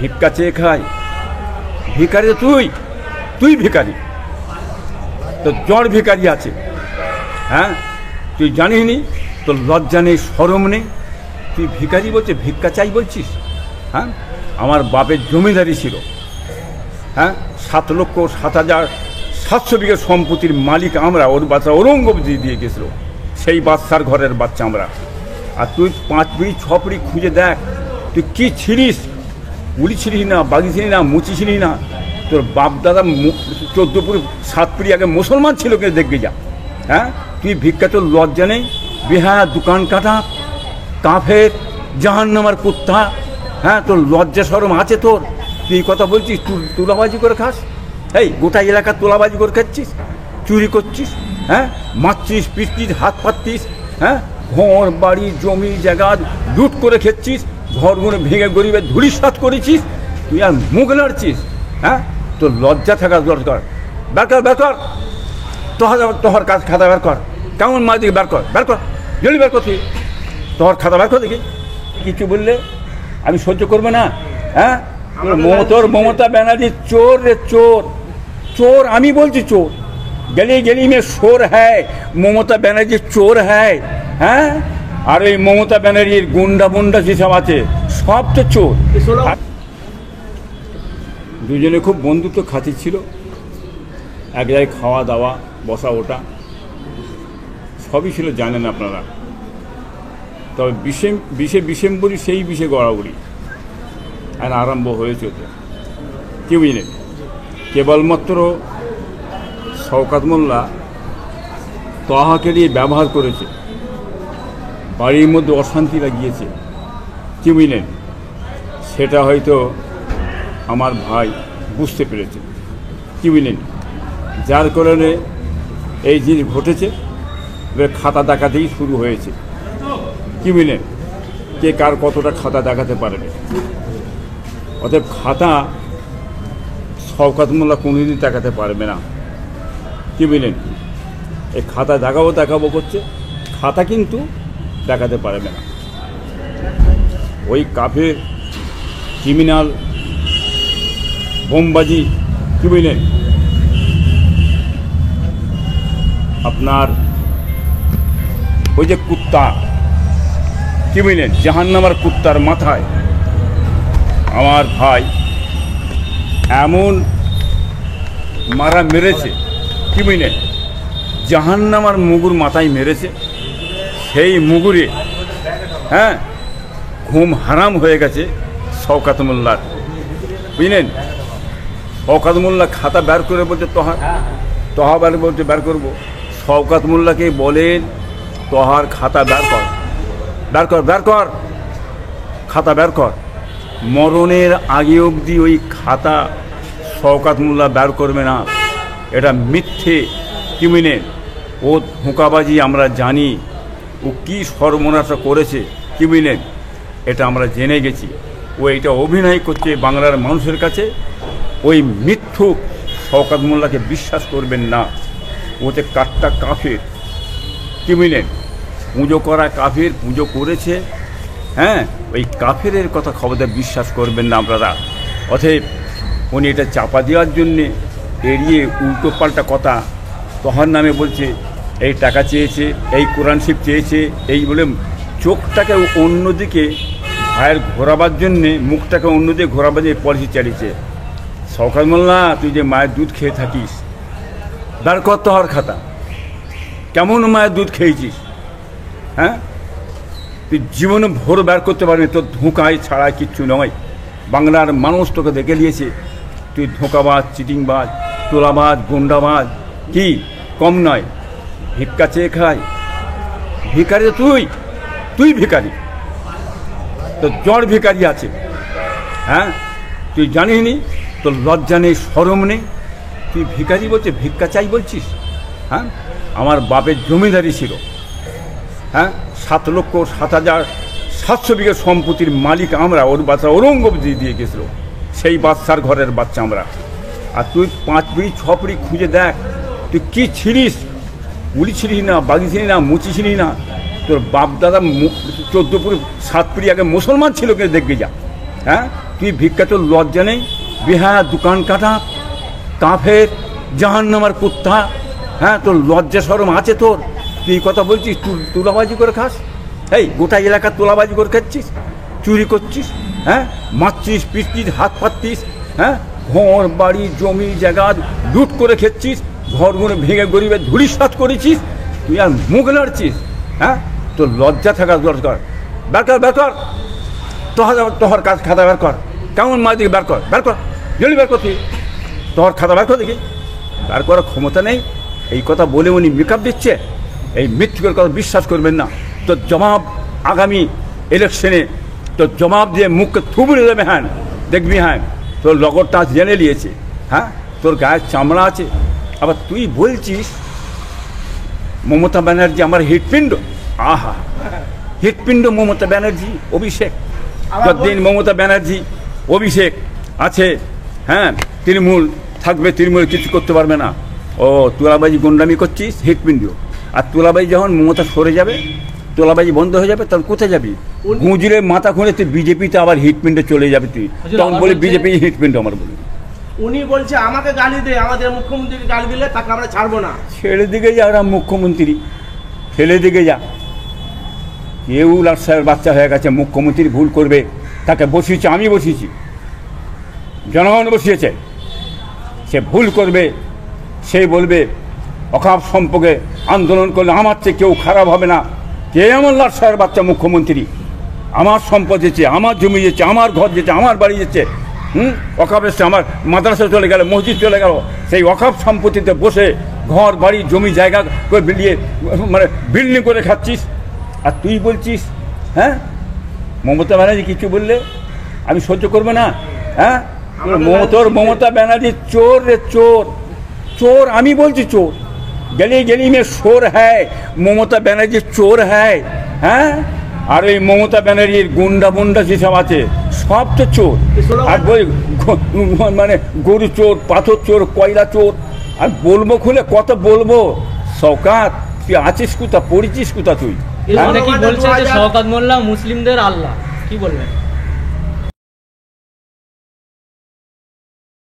ভিক্ষা চেয়ে খায়। ভিখারি তো তুই ভিখারি, তো জ্বর ভিখারি আছে। হ্যাঁ, তুই জানিস নি, তোর লজ্জা নেই, শরম নেই, তুই ভিখারি বলছিস, ভিক্ষা চাই বলছিস। হ্যাঁ, আমার বাপের জমিদারি ছিল। হ্যাঁ, 7,07,700 বিঘা সম্পত্তির মালিক আমরা। ওর বাচ্চা ঔরঙ্গজেব দিয়ে গেছিল, সেই বাচ্চার ঘরের বাচ্চা আমরা। আর তুই 5 পিঁড়ি 6 পিঁড়ি খুঁজে দেখ, তুই কী ছিলিস? উলি ছিলিস না, বাগি ছিলিস না, মুচি ছিলিস না। তোর বাপ দাদা 14 7 পিঁড়ি আগে মুসলমান ছিল, কে দেখবে যা। হ্যাঁ, তুই ভিক্ষা, তোর লজ্জা নেই? বিহার দোকান কাটা, কাফের, জাহান্নামের কুত্তা। হ্যাঁ, তোর লজ্জা শরম আছে তোর? তুই এই কথা বলছিস? তুলাবাজি করে খাস? এই গোটা এলাকা তোলাবাজি করে খাচ্ছিস, চুরি করছিস। হ্যাঁ, মারছিস, পিটছিস, হাত পাতছিস। হ্যাঁ, ঘর বাড়ি জমি জায়গা লুট করে খেচ্ছিস, ঘরগুলো ভেঙে গরিবের ধুলিসাৎ করেছিস। তুই আর মুখ নাড়ছিস? হ্যাঁ, তোর লজ্জা থাকা দরকার। বের কর তোর কাজ, খাতা বের কর। কেমন মাছ দিকে বের কর, জলদি বের করছি। তোর খাতা বের কর দেখি। কিছু বললে আমি সহ্য করবো না। হ্যাঁ, তোর মমতা ব্যানার্জি চোর রে, চোর। আমি বলছি চোর। গলি মে শোর হ্যায়, মমতা ব্যানার্জি চোর হ্যায়। হ্যাঁ, আর ওই মমতা ব্যানার্জির গুন্ডা যেসব আছে সব তো চোর। দুজনে খুব বন্ধুত্ব খাতির ছিল, এক জায়গায় খাওয়া দাওয়া, বসা ওঠা সবই ছিল, জানেন আপনারা। তবে ডিসেম্বরই সেই বিষে গড়াগড়ি আর আরম্ভ হয়েছে ওতে, কি বুঝলেন? কেবলমাত্র শওকত মোল্লা তহাকে দিয়ে ব্যবহার করেছে, বাড়ির মধ্যে অশান্তি লাগিয়েছে, কি বুঝলেন? সেটা হয়তো আমার ভাই বুঝতে পেরেছে, কি বুঝলেন? যার কারণে এই জিনিস ঘটেছে। এবার খাতা দেখাতেই শুরু হয়েছে, কি বুঝলেন? কে কার কতটা খাতা দেখাতে পারবে। অতএব খাতা শওকত মোল্লা কোনোদিন দেখাতে পারবে না, কি বুঝলেন? এই খাতা দেখাবো করছে, খাতা কিন্তু দেখাতে পারবে না। ওই কাফের ক্রিমিনাল বোমবাজি, কি বুঝলেন? আপনার ওই যে কুত্তা, কি বুঝলেন? জাহান্নামের কুত্তার মাথায় আমার ভাই এমন মারা মেরেছে, কি বুঝলেন? জাহান্নামের মুগুর মাথায় মেরেছে। সেই মুগুরে হ্যাঁ ঘুম হারাম হয়ে গেছে শওকত মোল্লার, বুঝলেন? শওকত মোল্লা খাতা বের করে বলছে তহা বের করবো। শওকত মোল্লাকে বলেন তহার খাতা বের কর, খাতা বের কর। মরণের আগে অবধি ওই খাতা শওকত মোল্লা বের করবে না, এটা মিথ্যে, কি বুঝলেন? ও ধোঁকাবাজি আমরা জানি, ও কী সর্বনাশা করেছে, কি বুঝলেন? এটা আমরা জেনে গেছি। ও এটা অভিনয় করছে বাংলার মানুষের কাছে। ওই মিথ্যুক শওকত মোল্লাকে বিশ্বাস করবেন না, ওতে কাঠটা কাফের, কি বুঝলেন? পুজো করা কাফের, পুজো করেছে। হ্যাঁ, ওই কাফেরের কথা খবরদার বিশ্বাস করবেন না আপনারা। অতএব উনি এটা চাপা দেওয়ার জন্যে এড়িয়ে উল্টো পাল্টা কথা তহার নামে বলছে, এই টাকা চেয়েছে, এই কোরআন শরীফ চেয়েছে, এই বলে চোখটাকে অন্যদিকে ভাইয়ের ঘোরাবার জন্যে, মুখটাকে অন্যদিকে ঘোরাবার যে পলিসি চালিয়েছে। শওকত মোল্লা, তুই যে মায়ের দুধ খেয়ে থাকিস, বের কর তহার খাতা। কেমন মায়ের দুধ খেয়েছিস? হ্যাঁ, তুই জীবনে ভোর বের করতে পারবি, তোর ধোঁকায় ছাড়া কিচ্ছু নয়। বাংলার মানুষ তোকে দেখে নিয়েছে, তুই ধোঁকাবাজ, চিটিংবাজ, তোলাবাজ, গুন্ডাবাজ, কি কম নয়? ভিক্ষা চেয়ে খায়। ভিখারি তো তুই ভিখারি, তোর জ্বর ভিখারি আছে। হ্যাঁ, তুই জানিস নি, তোর লজ্জা নেই, শরম নেই, তুই ভিখারি বলছিস, ভিক্ষা চাই বলছিস। হ্যাঁ, আমার বাপের জমিদারি ছিল। হ্যাঁ, 7,07,700 বিঘা সম্পত্তির মালিক আমরা। ওর বাচ্চা ঔরঙ্গজেব দিয়ে গেছিল, সেই বাচ্চার ঘরের বাচ্চা আমরা। আর তুই 5 পিঁড়ি 6 পিঁড়ি খুঁজে দেখ, তুই কী ছিলিস? উলি ছিলিস না, বাগি ছিলিস না, মুচি ছিলিস না। তোর বাপ দাদা 14 7 পিঁড়ি আগে মুসলমান ছিল, কে দেখবে যা। হ্যাঁ, তুই ভিক্ষা, তোর লজ্জা নেই? বিহার দোকান কাটা, কাফের, জাহান্নামার কুত্তা, হ্যাঁ তোর লজ্জা শরম আছে তোর? তুই কথা বলছিস, তুলাবাজি করে খাস? এই গোটা এলাকা তোলাবাজি করে খাচ্ছিস, চুরি করছিস, হ্যাঁ মারছিস, পিটছিস, হাত পাতছিস, হ্যাঁ ঘর বাড়ি জমি জায়গা লুট করে খেচ্ছিস, ঘরগুলো ভেঙে গরিবের ধুলিসাৎ করেছিস, তুই আর মুখ নাড়ছিস? হ্যাঁ তোর লজ্জা থাকার দরকার। বের কর, বের কর, তোর কাজ খাতা বের কর। কেমন মা দিকে বের কর, বের কর, জলদি বের কর, তুই তোর খাতা বের কর দেখি। বের করার ক্ষমতা নেই। এই কথা বলে উনি মেকআপ দিচ্ছে। এই মৃত্যুকের কথা বিশ্বাস করবেন না। তোর জবাব আগামী ইলেকশনে তোর জবাব দিয়ে মুখকে থুবড়ে দেবে। হ্যাঁ দেখবি, হ্যাঁ তোর লগরটা জেনে নিয়েছে, হ্যাঁ তোর গায়ের চামড়া আছে। আবার তুই বলছিস মমতা ব্যানার্জি আমার হৃৎপিণ্ড। আহা, হৃৎপিণ্ড মমতা ব্যানার্জি, অভিষেক। যতদিন মমতা ব্যানার্জি অভিষেক আছে, হ্যাঁ তৃণমূল থাকবে, তৃণমূল কিছু করতে পারবে না। ও তোলাবাজি গুন্ডামি করছিস, হৃৎপিণ্ড। আর তোলাবাজি যখন মমতা সরে যাবে, তোলাবাজি বন্ধ হয়ে যাবে, তখন কোথায় যাবি? গুঁজরে মাথা খুঁড়ে তুই বিজেপিতে আবার হিটপিন্ডে চলে যাবে। তুই তখন বলি বিজেপি হিটপিন্ড আমার বলি। উনি বলছে আমাকে গালি দে, আমাদের মুখ্যমন্ত্রীকে গালি দিলে তাকে আমরা ছাড়বো না। ছেড়ে দিকে যা, ওরা মুখ্যমন্ত্রী, ছেলে দিকে যা। কেউ লাটসাহের বাচ্চা হয়ে গেছে, মুখ্যমন্ত্রী ভুল করবে, তাকে বসিয়েছে, আমি বসিয়েছি, জনগণ বসিয়েছে। সে ভুল করবে, সে বলবে অকাপ সম্পর্কে আন্দোলন করলে আমার চেয়ে কেউ খারাপ হবে না। কে আমার লাটসাহের বাচ্চা মুখ্যমন্ত্রী? আমার সম্পদ যেছে, আমার জমি যেছে, আমার ঘর যেছে, আমার বাড়ি যেছে, অকাপ এসছে, আমার মাদ্রাসা চলে গেল, মসজিদ চলে গেল। সেই অকাপ সম্পত্তিতে বসে ঘর বাড়ি জমি জায়গা করে বিলিয়ে মানে বিল্ডিং করে খাচ্ছিস। আর তুই বলছিস, হ্যাঁ মমতা ব্যানার্জি কিছু বললে আমি সহ্য করবো না? হ্যাঁ তোর মমতা ব্যানার্জি চোর রে, চোর, চোর। আমি বলছি চোর, গলি গলি মে শোর হ্যায়, মমতা ব্যানার্জি চোর হ্যায়। হ্যাঁ আর ওই মমতা ব্যানার্জির গুন্ডা মুন্ডা যেসব আছে সব তো চোর। আর মানে গরু চোর, পাথর চোর, কয়লা চোর। আর বলবো খুলে কত বলবো? শওকাত তুই আছিস কোথা, পড়েছিস কোথা তুই? অনেকেই বলছে যে শওকাত মোল্লা মুসলিমদের আল্লাহ, কি বলবেন?